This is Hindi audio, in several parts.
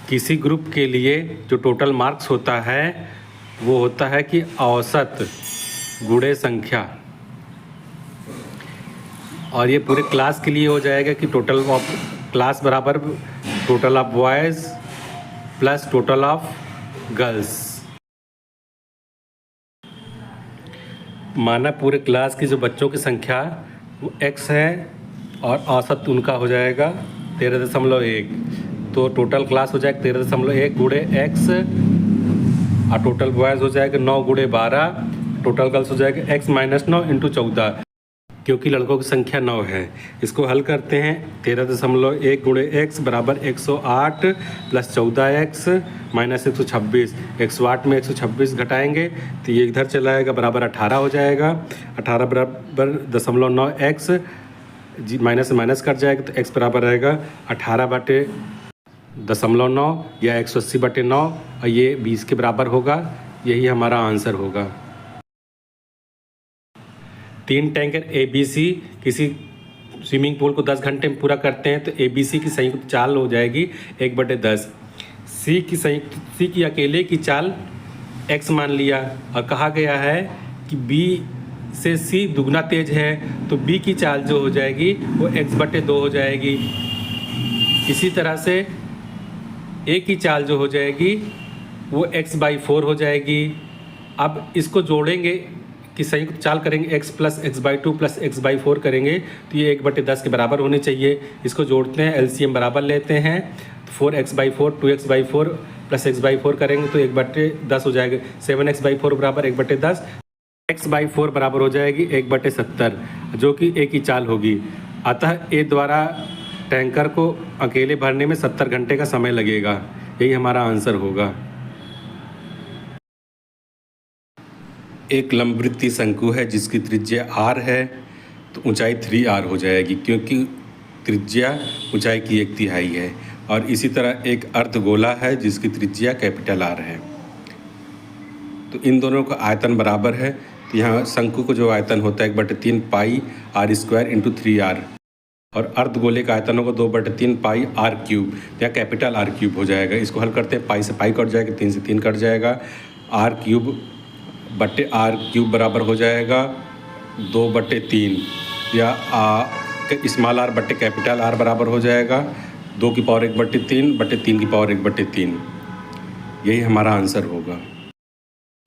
किसी ग्रुप के लिए जो टोटल मार्क्स होता है वो होता है कि औसत गुणे संख्या, और ये पूरे क्लास के लिए हो जाएगा कि टोटल ऑफ क्लास बराबर total of boys plus total of girls. माना पूरे क्लास की जो बच्चों की संख्या वो x है और औसत उनका हो जाएगा 13.1, तो टोटल क्लास हो जाएगा 13.1 गुणे x और टोटल बॉयज़ हो जाएगा 9 गुणे 12, टोटल गर्ल्स हो जाएगा x - 9 × 14, क्योंकि लड़कों की संख्या 9 है। इसको हल करते हैं 13.1 गुणे x बराबर 108 प्लस 14x माइनस 126, 108 में 126 घटाएंगे तो ये इधर चला आएगा बराबर 18 हो जाएगा। 18 बराबर 0.9x माइनस माइनस कट जाएगा तो x बराबर रहेगा 18/0.9 या 180/9 और ये 20 के बराबर होगा। यही हमारा आंसर होगा। 3 टैंकर ABC किसी स्विमिंग पूल को 10 घंटे में पूरा करते हैं तो ABC की संयुक्त चाल हो जाएगी 1/10। C की अकेले की चाल x मान लिया और कहा गया है कि B से C दुगना तेज है तो B की चाल जो हो जाएगी वो x/2 हो जाएगी। इसी तरह से A की चाल जो हो जाएगी वो x/4 हो जाएगी। अब इसको जोड़ेंगे कि संयुक्त चाल करेंगे x + x/2 + x/4 करेंगे तो ये 1/10 के बराबर होनी चाहिए। इसको जोड़ते हैं, एलसीएम बराबर लेते हैं तो 4x/4 2x/4 + x/4 करेंगे तो 1/10 हो जाएगा। 7x/4 बराबर 1/10, x/4 बराबर हो जाएगी 1/70 जो कि A की चाल होगी। अतः A द्वारा टैंकर को अकेले भरने में 70 घंटे का समय लगेगा। यही हमारा आंसर होगा। एक लंबवृत्तीय शंकु है जिसकी त्रिज्या r है तो ऊंचाई 3r हो जाएगी, क्योंकि त्रिज्या ऊंचाई की 1/3 है। और इसी तरह एक अर्धगोला है जिसकी त्रिज्या R है। तो इन दोनों का आयतन बराबर है, तो यहाँ शंकु को जो आयतन होता है 1/3 पाई r² × 3r और अर्धगोले का आयतन होगा 2/3 पाई r³, यहाँ R³ हो जाएगा। इसको हल करते हैं, पाई से पाई कट जाएगा, 3 से 3 कट जाएगा, r³ बराबर हो जाएगा 2/3 या स्मॉल r बटे कैपिटल R बराबर हो जाएगा 2 की पावर 1/3 बटे 3 की पावर 1/3। यही हमारा आंसर होगा।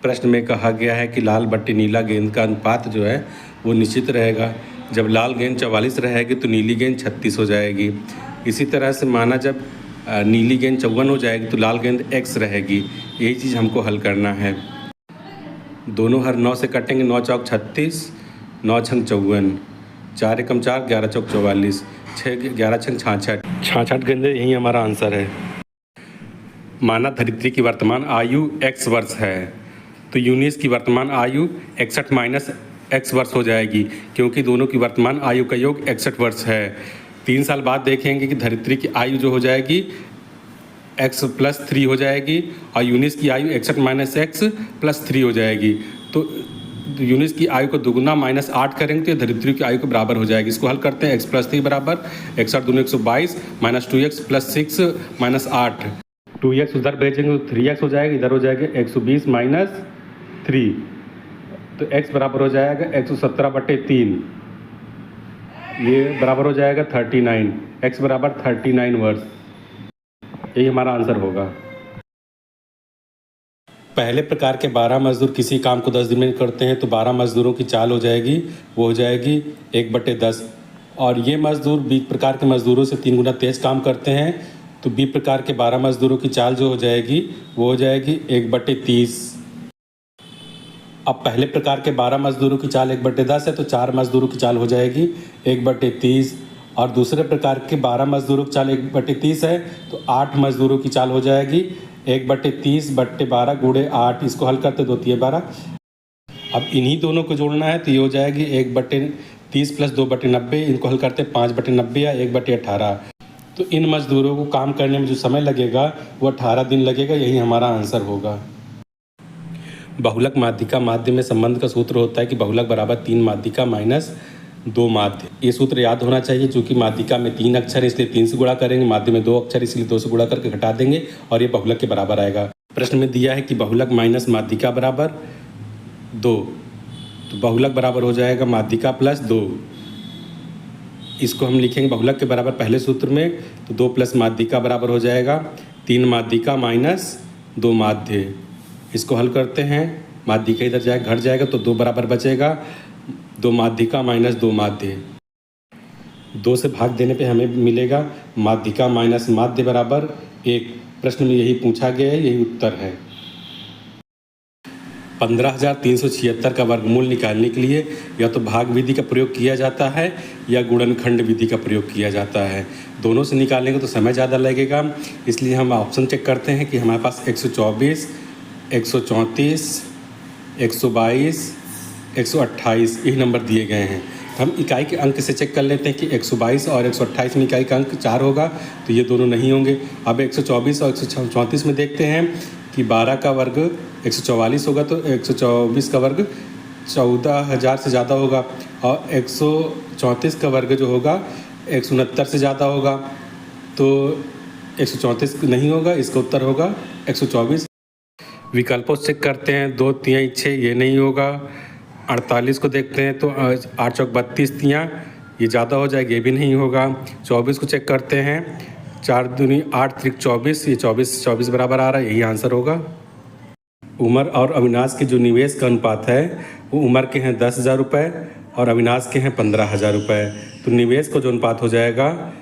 प्रश्न में कहा गया है कि लाल बटे नीला गेंद का अनुपात जो है वो निश्चित रहेगा। जब लाल गेंद 44 रहेगी तो नीली गेंद 36 हो जाएगी। इसी तरह से माना जब नीली गेंद 54 हो जाएगी तो लाल गेंद x रहेगी। यही चीज़ हमको हल करना है। दोनों हर 9 से कटेंगे, 9 चौक 36, 9 छंग 54, 4 एकम 4, 11 चौक 44, 11 छंग 66 गेंदे। यही हमारा आंसर है। माना धरित्री की वर्तमान आयु x वर्ष है तो यूनिस की वर्तमान आयु 61 - x वर्ष हो जाएगी, क्योंकि दोनों की वर्तमान आयु का योग 61 वर्ष है। 3 साल बाद देखेंगे कि धरित्री की आयु जो हो जाएगी x + 3 हो जाएगी और यूनिस की आयु 61 - x + 3 हो जाएगी। तो यूनिस की आयु को दुगुना -8 करेंगे तो धरित्री की आयु के बराबर हो जाएगी। इसको हल करते हैं, x + 3 बराबर 1/8 = 122 -2x + 6 -8, 2x उधर भेजेंगे तो 3x हो जाएगा, इधर हो जाएगा 120 - 3 तो x बराबर हो जाएगा 117/3, ये बराबर हो जाएगा 39, x बराबर 39 वर्ष। यही हमारा आंसर होगा। पहले प्रकार के 12 मजदूर किसी काम को 10 दिन में करते हैं तो 12 मजदूरों की चाल हो जाएगी, वो हो जाएगी 1/10। और ये मजदूर B प्रकार के मजदूरों से 3 गुना तेज काम करते हैं तो B प्रकार के 12 मजदूरों की चाल जो हो जाएगी वो हो जाएगी 1/30। अब पहले प्रकार के 12 मजदूरों की चाल 1/10 है तो 4 मजदूरों की चाल हो जाएगी 1/30। और दूसरे प्रकार के 12 मजदूरों की चाल 1/30 है तो 8 मजदूरों की चाल हो जाएगी 1/30/12 गुणे 8। इसको हल करते 2 × 12। अब इन्हीं दोनों को जोड़ना है तो ये हो जाएगी 1/30 + 2/90। इनको हल करते 5/90 या 1/18। तो इन मजदूरों को काम करने में जो समय लगेगा वो 18 दिन लगेगा। यही हमारा आंसर होगा। बहुलक माध्यिका माध्य में संबंध का सूत्र होता है कि बहुलक बराबर 3 माध्यिका माइनस दो माध्य। ये सूत्र याद होना चाहिए, चूँकि माध्यिका में 3 अक्षर है इसलिए 3 से गुणा करेंगे, माध्य में 2 अक्षर इसलिए 2 से गुणा करके घटा देंगे और ये बहुलक के बराबर आएगा। प्रश्न में दिया है कि बहुलक माइनस माध्यिका बराबर 2, तो बहुलक बराबर हो जाएगा माध्यिका प्लस 2। इसको हम लिखेंगे बहुलक के बराबर पहले सूत्र में, तो 2 प्लस माध्यिका बराबर हो जाएगा 3 माध्यिका माइनस 2 माध्य। इसको हल करते हैं, माध्यिका इधर जाएगा घट जाएगा तो 2 बराबर बचेगा, 2 माध्यिका माइनस 2 माध्य। 2 से भाग देने पे हमें मिलेगा माध्यिका माइनस माध्य बराबर 1। प्रश्न में यही पूछा गया है, यही उत्तर है। 15,376 का वर्गमूल निकालने के लिए या तो भाग विधि का प्रयोग किया जाता है या गुणनखंड विधि का प्रयोग किया जाता है। दोनों से निकालेंगे तो समय ज़्यादा लगेगा, इसलिए हम ऑप्शन चेक करते हैं कि हमारे पास 124, 134, 122, 128 यही नंबर दिए गए हैं। हम इकाई के अंक से चेक कर लेते हैं कि 122 और 128 में इकाई का अंक 4 होगा, तो ये दोनों नहीं होंगे। अब 124 और 134 में देखते हैं कि 12 का वर्ग 144 होगा, तो 124 का वर्ग 14,000 से ज़्यादा होगा और 134 का वर्ग जो होगा 169 से ज़्यादा होगा, तो 134 नहीं होगा, इसका उत्तर होगा 124। विकल्पों से चेक करते हैं, 2 3 6 ये नहीं होगा। 48 को देखते हैं तो 8 चौक 32 तियाँ ये ज़्यादा हो जाएगा, ये भी नहीं होगा। 24 को चेक करते हैं, 4 दूनी 8 त्रिक 24, ये 24 बराबर आ रहा है, यही आंसर होगा। उमर और अविनाश के जो निवेश का अनुपात है वो उमर के हैं 10,000 रुपये और अविनाश के हैं 15,000 रुपये, तो निवेश को जो अनुपात हो जाएगा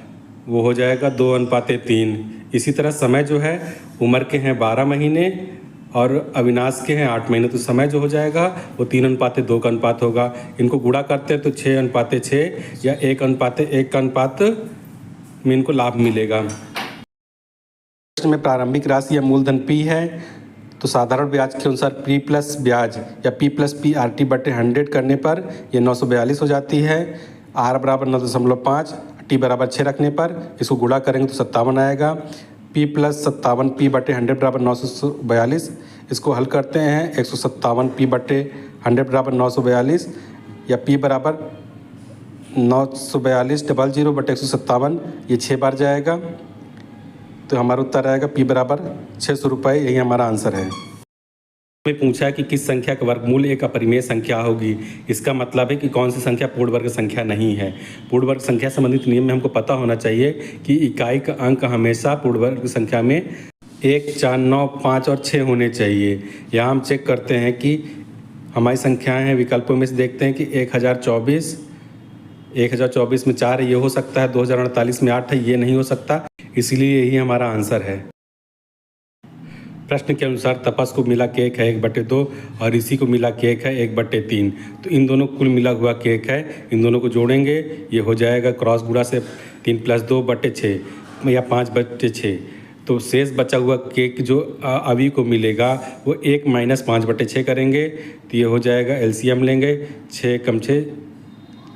वो हो जाएगा 2:3। इसी तरह समय जो है उमर के हैं 12 महीने और अविनाश के हैं 8 महीने, तो समय जो हो जाएगा वो 3:2 का अनुपात होगा। इनको गुणा करते हैं तो 6:6 या 1:1 का अनुपात में इनको लाभ मिलेगा। प्रश्न में प्रारंभिक राशि या मूलधन P है, तो साधारण ब्याज के अनुसार P प्लस ब्याज या P प्लस P RT बटे 100 करने पर ये 942 हो जाती है। R बराबर 9.5, T बराबर 6 रखने पर इसको गुणा करेंगे तो 57 आएगा। P प्लस 57 P बटे 100 बराबर 942। इसको हल करते हैं, 157 P बटे 100 बराबर 942 या P बराबर 942 00 बटे 157, ये 6 बार जाएगा, तो हमारा उत्तर आएगा P बराबर 600 रुपये, यही हमारा आंसर है। हमें पूछा है कि किस संख्या का वर्गमूल एक अपरिमेय संख्या होगी। इसका मतलब है कि कौन सी संख्या पूर्ण वर्ग संख्या नहीं है। पूर्ण वर्ग संख्या संबंधित नियम में हमको पता होना चाहिए कि इकाई का अंक हमेशा पूर्ण वर्ग संख्या में 1, 4, 9, 5 और 6 होने चाहिए। यहाँ हम चेक करते हैं कि हमारी संख्याएँ हैं, विकल्पों में से देखते हैं कि 1024 में 4 है, ये हो सकता है। 2048 में 8 है, ये नहीं हो सकता, इसीलिए यही हमारा आंसर है। प्रश्न के अनुसार तपस को मिला केक है 1/2 और इसी को मिला केक है 1/3, तो इन दोनों कुल मिला हुआ केक है, इन दोनों को जोड़ेंगे, ये हो जाएगा क्रॉस गुणा से 3 + 2/6 या 5/6, तो शेष बचा हुआ केक जो अभी को मिलेगा वो 1 - 5/6 करेंगे, तो ये हो जाएगा, एलसीएम लेंगे, 6 × 6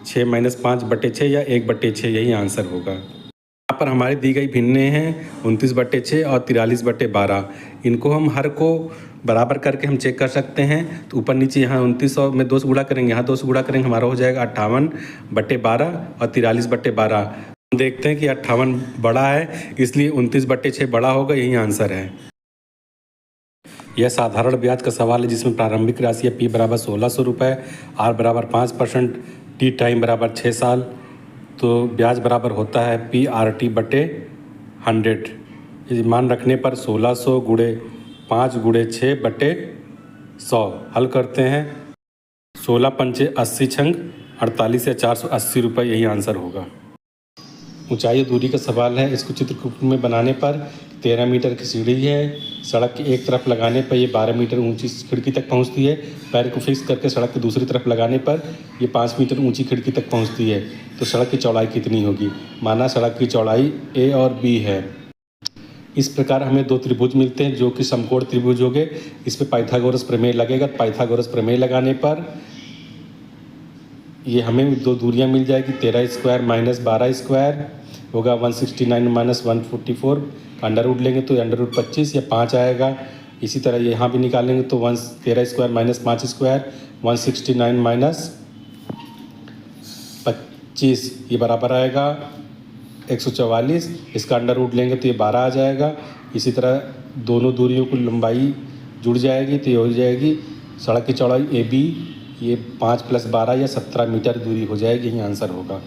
6 - 5/6 या 1/6, यही आंसर होगा। यहाँ पर हमारी दी गई भिन्नें हैं 29/6 और 43/12। इनको हम हर को बराबर करके हम चेक कर सकते हैं, तो ऊपर नीचे यहाँ 29 में 2 से गुणा करेंगे, यहाँ 2 से गुणा करेंगे, हमारा हो जाएगा 58/12 और 43/12। हम देखते हैं कि 58 बड़ा है, इसलिए 29/6 बड़ा होगा, यही आंसर है। यह साधारण ब्याज का सवाल है जिसमें प्रारंभिक राशि है P बराबर 1600 रुपये, R बराबर 5%, T टाइम बराबर 6 साल, तो ब्याज बराबर होता है PRT बटे 100। ये मान रखने पर 1600 × 5 × 6 बटे 100 हल करते हैं, 16 पंचे 80 छंग 48 या 480 रुपये, यही आंसर होगा। ऊंचाई दूरी का सवाल है, इसको चित्रकूट में बनाने पर 13 मीटर की सीढ़ी है, सड़क की एक तरफ लगाने पर ये 12 मीटर ऊंची खिड़की तक पहुंचती है, पैर को फिक्स करके सड़क की दूसरी तरफ लगाने पर ये 5 मीटर ऊंची खिड़की तक पहुंचती है, तो सड़क की चौड़ाई कितनी होगी। माना सड़क की चौड़ाई A और B है। इस प्रकार हमें 2 त्रिभुज मिलते हैं जो कि समकोण त्रिभुज होंगे, इस पर पाइथागोरस प्रमेय लगेगा। पाइथागोरस प्रमेय लगाने पर ये हमें 2 दूरियाँ मिल जाएगी, 13² - 12² होगा 169 - 144, अंडर रूट लेंगे तो अंडर रूट 25 या 5 आएगा। इसी तरह यहाँ भी निकालेंगे तो 13² - 5² 169 - 25 ये बराबर आएगा 144। इसका अंडर रूट लेंगे तो ये 12 आ जाएगा। इसी तरह दोनों दूरियों की लंबाई जुड़ जाएगी तो ये हो जाएगी सड़क की चौड़ाई AB, ये 5 + 12 या 17 मीटर दूरी हो जाएगी। यही आंसर होगा।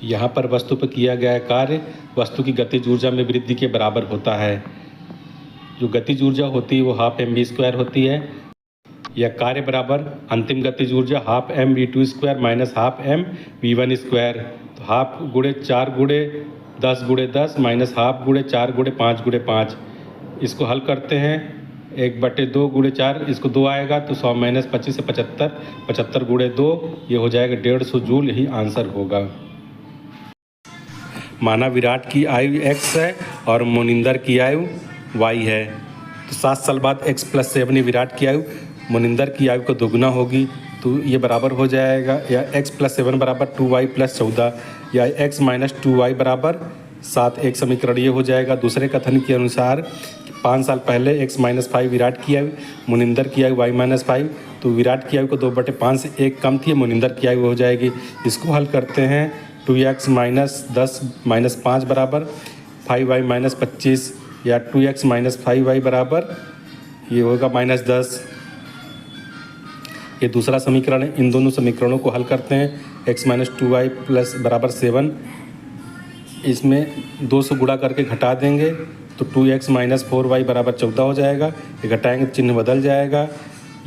यहाँ पर वस्तु पर किया गया कार्य वस्तु की गतिज ऊर्जा में वृद्धि के बराबर होता है। जो गतिज ऊर्जा होती है वो 12 mv² होती है। यह कार्य बराबर अंतिम गतिज ऊर्जा 12 mv² - 12 mv1²। तो 12 × 4 × 10 × 10 - 12 × 4 × 5 × 5। इसको हल करते हैं 1/2 × 4, इसको 2 आएगा तो 100 - 25 से 75, 75 × 2 ये हो जाएगा 150 जूल। यही आंसर होगा। माना विराट की आयु x है और मोनिंदर की आयु y है। तो 7 साल बाद x + 7 ये विराट की आयु मोनिंदर की आयु का दोगुना होगी। तो ये बराबर हो जाएगा या x + 7 = 2y + 14 या x - 2y = 7। एक समीकरण ये हो जाएगा। दूसरे कथन के अनुसार 5 साल पहले x - 5 विराट की आयु, मोनिंदर की आयु y - 5। तो विराट की आयु को 2/5 से 1 कम थी, मोनिंदर की आयु हो जाएगी। इसको हल करते हैं 2x - 10 - 5 = 5y - 25 या 2x - 5y = ये होगा -10। ये दूसरा समीकरण है। इन दोनों समीकरणों को हल करते हैं। x - 2y = 7, इसमें 2 से गुणा करके घटा देंगे तो 2x - 4y = 14 हो जाएगा। ये घटाएंगे तो चिन्ह बदल जाएगा।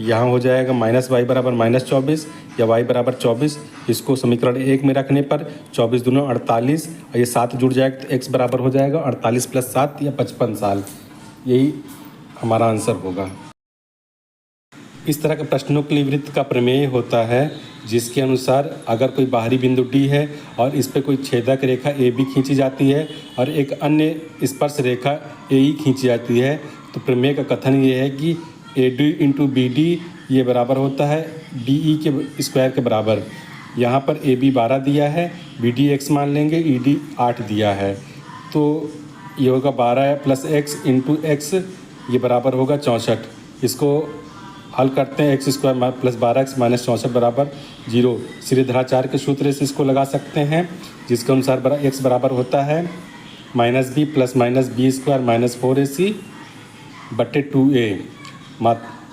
यहाँ हो जाएगा -y = -24 या y = 24। इसको समीकरण 1 में रखने पर 24 दूनी 48 और ये 7 जुड़ जाएगा तो x बराबर हो जाएगा 48 + 7 या 55 साल। यही हमारा आंसर होगा। इस तरह के प्रश्नों के लिए वृत्त का प्रमेय होता है, जिसके अनुसार अगर कोई बाहरी बिंदु D है और इस पर कोई छेदक रेखा AB खींची जाती है और एक अन्य स्पर्श रेखा AE खींची जाती है, तो प्रमेय का कथन ये है कि AD × BD ये बराबर होता है DE के स्क्वायर के बराबर। यहाँ पर AB 12 दिया है, BD x मान लेंगे, ED 8 दिया है। तो ये होगा 12 + x × x ये बराबर होगा 64। इसको हल करते हैं। x² + 12x - 64 = 0। श्रीधराचार्य के सूत्र से इसको लगा सकते हैं, जिसके अनुसार x बराबर होता है -b + -b² - 4ac / 2a।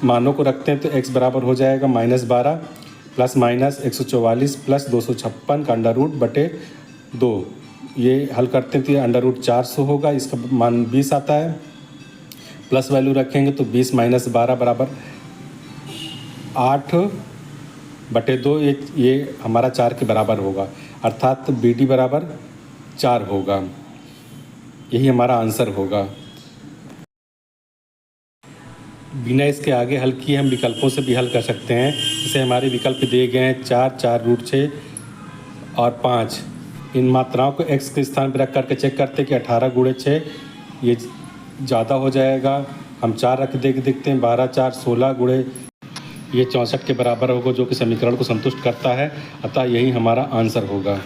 मानों को रखते हैं तो x बराबर हो जाएगा -12 + -144 + 256 का अंडर रूट / 2। ये हल करते हैं तो ये अंडर रूट 400 होगा। इसका मान 20 आता है। प्लस वैल्यू रखेंगे तो 20 - 12 = 8/2। ये हमारा 4 के बराबर होगा, अर्थात BD = 4 होगा। यही हमारा आंसर होगा। बिना इसके आगे हल किए हम विकल्पों से भी हल कर सकते हैं। जैसे हमारे विकल्प दिए गए हैं 4, 4√6 और 5। इन मात्राओं को x के स्थान पर रख करके चेक करते हैं कि 18 × 6 ये ज़्यादा हो जाएगा। हम 4 रख देखते हैं। 12 × 4 = 16 × ये 64 के बराबर होगा, जो कि समीकरण को संतुष्ट करता है। अतः यही हमारा आंसर होगा।